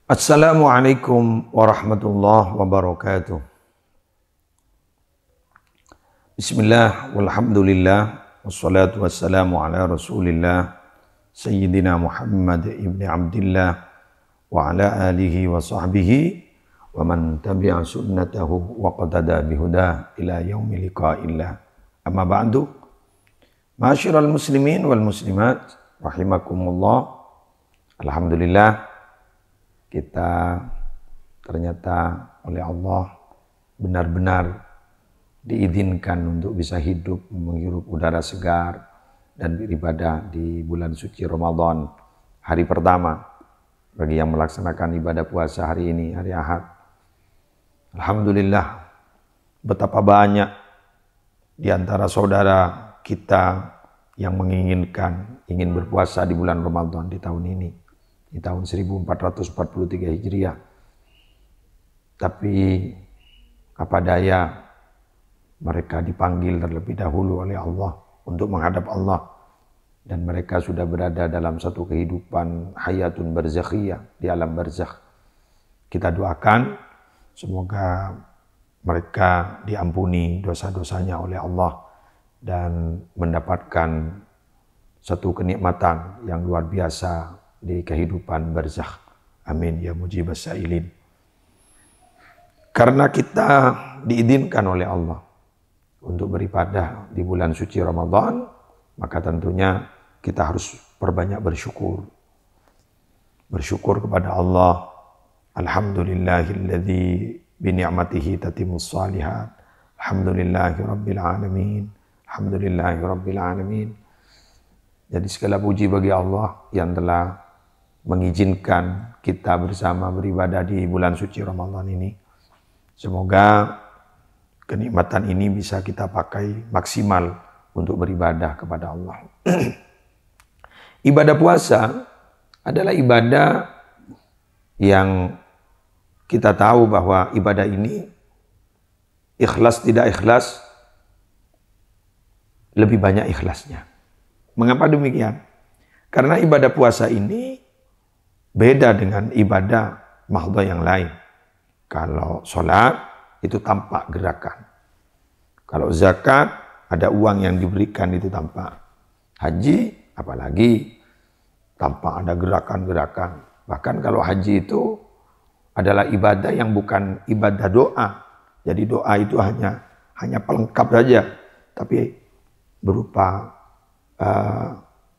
Assalamualaikum warahmatullahi wabarakatuh. Bismillah, walhamdulillah, wassalatu wassalamu ala rasulillah, Sayyidina Muhammad ibn Abdillah, wa ala alihi wa sahbihi, wa man tabi'a sunnatahu wa qatada bihuda ila yaumi liqa'illah. Amma ba'du, ma'asyiral muslimin wal muslimat, rahimakumullah. Alhamdulillah, kita ternyata oleh Allah benar-benar diizinkan untuk bisa hidup, menghirup udara segar dan beribadah di bulan suci Ramadan, hari pertama bagi yang melaksanakan ibadah puasa hari ini, hari Ahad. Alhamdulillah, betapa banyak di antara saudara kita yang ingin berpuasa di bulan Ramadan di tahun ini, di tahun 1443 Hijriah. Tapi apa daya, mereka dipanggil terlebih dahulu oleh Allah untuk menghadap Allah, dan mereka sudah berada dalam satu kehidupan hayatun barzakhiyah, di alam barzakh. Kita doakan semoga mereka diampuni dosa-dosanya oleh Allah dan mendapatkan satu kenikmatan yang luar biasa di kehidupan barzakh. Amin ya mujibas sa'ilin. Karena kita diizinkan oleh Allah untuk beribadah di bulan suci Ramadan, maka tentunya kita harus perbanyak bersyukur. Bersyukur kepada Allah. Alhamdulillahilladzi bi ni'matihi tatimmus shalihat. Alhamdulillahi rabbil alamin. Alhamdulillahi rabbil alamin. Jadi segala puji bagi Allah yang telah mengizinkan kita bersama beribadah di bulan suci Ramadan ini. Semoga kenikmatan ini bisa kita pakai maksimal untuk beribadah kepada Allah. Ibadah puasa adalah ibadah yang kita tahu bahwa ibadah ini ikhlas tidak ikhlas, lebih banyak ikhlasnya. Mengapa demikian? Karena ibadah puasa ini beda dengan ibadah mahdhah yang lain. Kalau sholat itu tampak gerakan. Kalau zakat ada uang yang diberikan, itu tampak. Haji apalagi tampak ada gerakan-gerakan. Bahkan kalau haji itu adalah ibadah yang bukan ibadah doa. Jadi doa itu hanya pelengkap saja, tapi berupa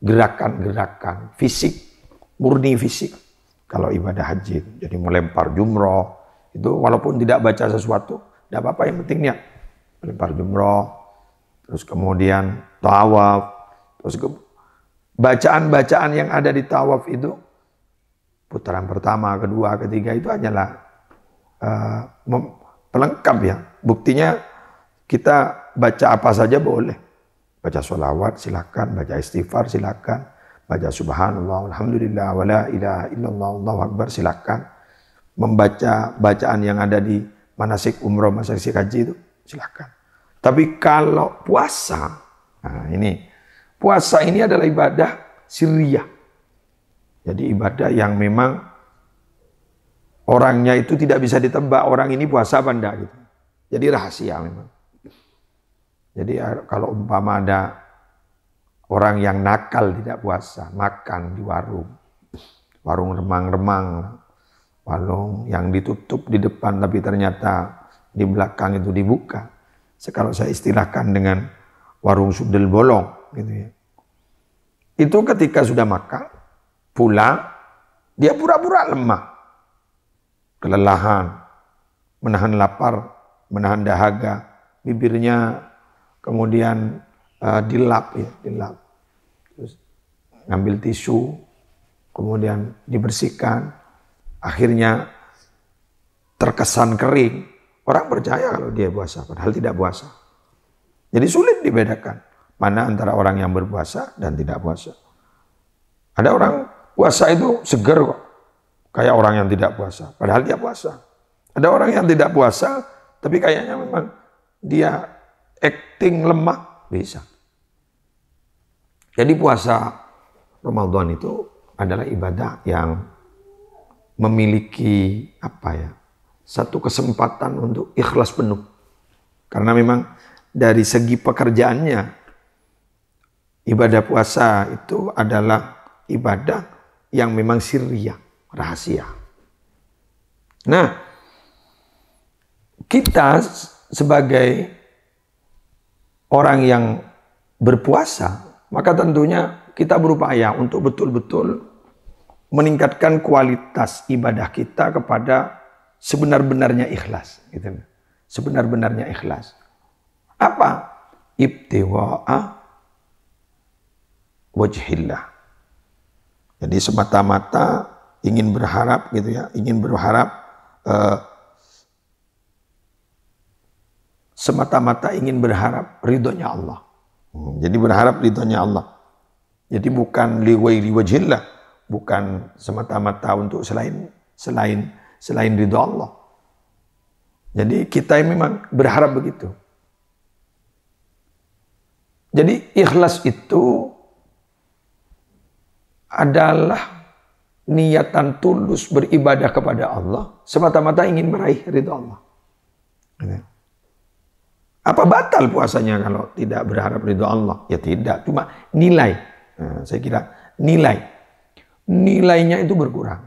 gerakan-gerakan fisik, murni fisik. Kalau ibadah haji, jadi melempar jumroh, itu walaupun tidak baca sesuatu, tidak apa-apa, yang penting niat. Melempar jumroh, terus kemudian tawaf, terus bacaan-bacaan yang ada di tawaf itu, putaran pertama, kedua, ketiga, itu hanyalah pelengkap ya. Buktinya kita baca apa saja boleh. Baca sholawat silakan, baca istighfar silakan, baca subhanallah, alhamdulillah, wa la ilaha illallah, Allahu akbar silakan. Membaca bacaan yang ada di manasik umroh, manasik haji itu silakan. Tapi kalau puasa, nah ini, puasa ini adalah ibadah sirriyah. Jadi ibadah yang memang orangnya itu tidak bisa ditebak, orang ini puasa apa enggak gitu. Jadi rahasia memang. Jadi kalau umpama ada orang yang nakal tidak puasa, makan di warung remang-remang, warung yang ditutup di depan tapi ternyata di belakang itu dibuka. Kalau saya istilahkan dengan warung sudel bolong gitu ya. Itu ketika sudah makan, pulang, dia pura-pura lemah, kelelahan, menahan lapar, menahan dahaga, bibirnya kemudian dilap. Terus ngambil tisu, kemudian dibersihkan, akhirnya terkesan kering. Orang percaya kalau dia puasa, padahal tidak puasa. Jadi sulit dibedakan mana antara orang yang berpuasa dan tidak puasa. Ada orang puasa itu seger kok, kayak orang yang tidak puasa, padahal dia puasa. Ada orang yang tidak puasa, tapi kayaknya memang dia acting lemah, bisa. Jadi puasa Ramadan itu adalah ibadah yang memiliki satu kesempatan untuk ikhlas penuh. Karena memang dari segi pekerjaannya, ibadah puasa itu adalah ibadah yang memang sirriyah, rahasia. Nah, kita sebagai orang yang berpuasa, maka tentunya kita berupaya untuk betul-betul meningkatkan kualitas ibadah kita kepada sebenar-benarnya ikhlas. Gitu. Sebenar-benarnya ikhlas. Apa? Ibtiwa'a wajhillah. Jadi semata-mata ingin berharap gitu ya, ingin berharap semata-mata ingin berharap ridhonya Allah. Jadi berharap ridhonya Allah. Jadi bukan liwairi wajhillah, bukan semata-mata untuk selain ridho Allah. Jadi kita memang berharap begitu. Jadi ikhlas itu adalah niatan tulus beribadah kepada Allah semata-mata ingin meraih ridho Allah. Apa batal puasanya kalau tidak berharap ridho Allah? Ya tidak, cuma nilai. Nah, saya kira nilainya itu berkurang.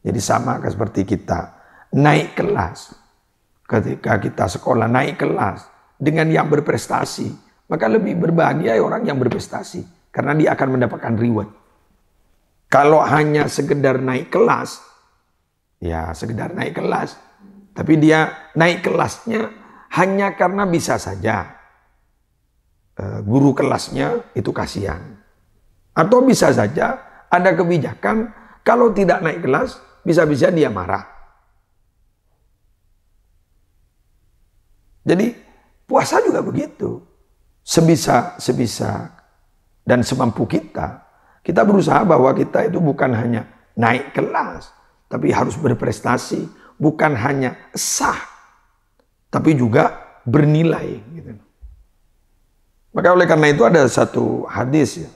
Jadi sama seperti kita naik kelas. Ketika kita sekolah naik kelas dengan yang berprestasi, maka lebih berbahagia orang yang berprestasi karena dia akan mendapatkan reward. Kalau hanya sekedar naik kelas, ya sekedar naik kelas, tapi dia naik kelasnya hanya karena bisa saja guru kelasnya itu kasihan. Atau bisa saja ada kebijakan kalau tidak naik kelas bisa-bisa dia marah. Jadi puasa juga begitu. Sebisa dan semampu kita berusaha bahwa kita itu bukan hanya naik kelas, tapi harus berprestasi, bukan hanya sah, tapi juga bernilai. Gitu. Maka oleh karena itu ada satu hadis ya,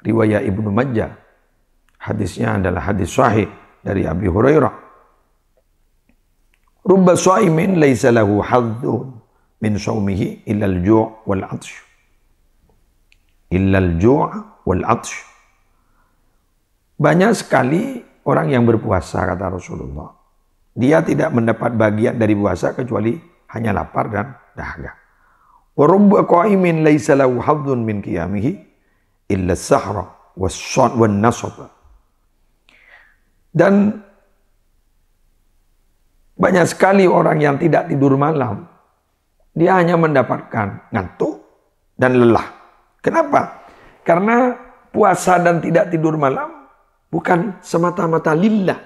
riwayat Ibnu Majah. Hadisnya adalah hadis sahih dari Abi Hurairah. Rubba shaimin laisa lahu hadzun min shaumihi illa al-ju' wal 'atsh. Illa al-ju' wal 'atsh. Banyak sekali orang yang berpuasa kata Rasulullah. Dia tidak mendapat bagian dari puasa kecuali hanya lapar dan dahaga. Wa rubba qaimin laisa lahu hadzun min qiyamihi illa as-sahra was-shad wan-nasab. Dan banyak sekali orang yang tidak tidur malam. Dia hanya mendapatkan ngantuk dan lelah. Kenapa? Karena puasa dan tidak tidur malam bukan semata-mata lillah.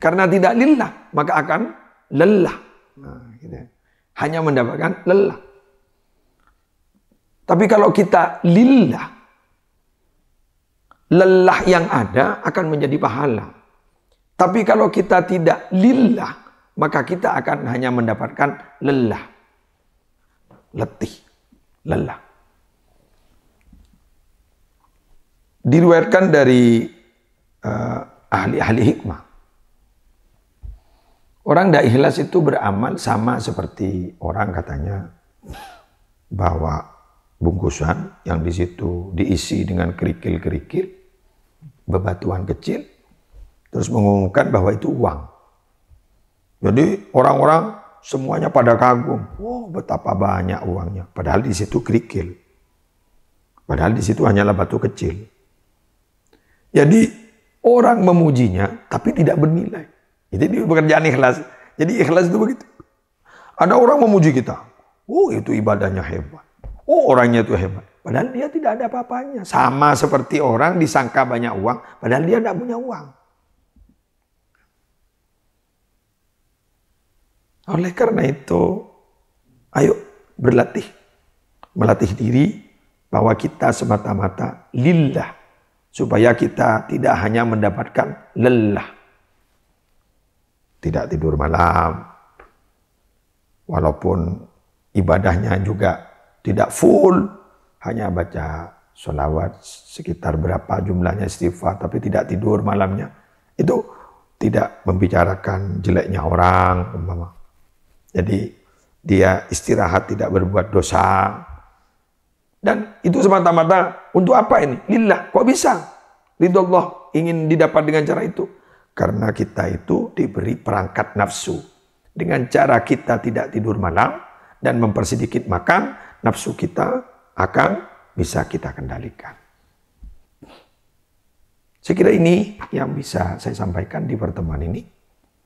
Karena tidak lillah, maka akan lelah. Nah, gitu. Hanya mendapatkan lelah. Tapi kalau kita lillah, lelah yang ada akan menjadi pahala. Tapi kalau kita tidak lillah, maka kita akan hanya mendapatkan lelah. Letih. Lelah. Diriwayatkan dari ahli-ahli hikmah. Orang tidak ikhlas itu beramal sama seperti orang katanya bawa bungkusan yang di situ diisi dengan kerikil-kerikil, bebatuan kecil, terus mengumumkan bahwa itu uang. Jadi orang-orang semuanya pada kagum, oh betapa banyak uangnya. Padahal di situ kerikil, padahal di situ hanyalah batu kecil. Jadi orang memujinya, tapi tidak bernilai. Jadi pekerjaan ikhlas. Jadi ikhlas itu begitu. Ada orang memuji kita, oh itu ibadahnya hebat, oh orangnya itu hebat. Padahal dia tidak ada apa-apanya. Sama seperti orang disangka banyak uang, padahal dia tidak punya uang. Oleh karena itu, ayo berlatih. Melatih diri bahwa kita semata-mata lillah. Supaya kita tidak hanya mendapatkan lelah. Tidak tidur malam. Walaupun ibadahnya juga tidak full. Hanya baca sholawat sekitar berapa jumlahnya istighfar. Tapi tidak tidur malamnya. Itu tidak membicarakan jeleknya orang, umpama. Jadi dia istirahat, tidak berbuat dosa. Dan itu semata-mata untuk apa ini? Lillah. Kok bisa? Ridho Allah ingin didapat dengan cara itu. Karena kita itu diberi perangkat nafsu. Dengan cara kita tidak tidur malam dan mempersedikit makan, nafsu kita akan bisa kita kendalikan. Saya kira ini yang bisa saya sampaikan di pertemuan ini.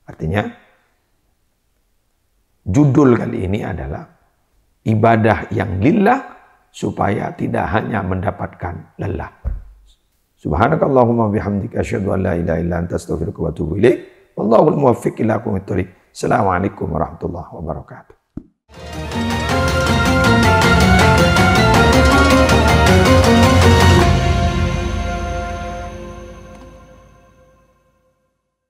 Artinya, judul kali ini adalah ibadah yang lillah supaya tidak hanya mendapatkan lelah. Subhanakallahumma bihamdika asyhadu an la ilaha illa anta astaghfiruka wa atubu ilaik. Wallahul muwaffiq ila aqwamit thoriq. Assalamualaikum warahmatullahi wabarakatuh.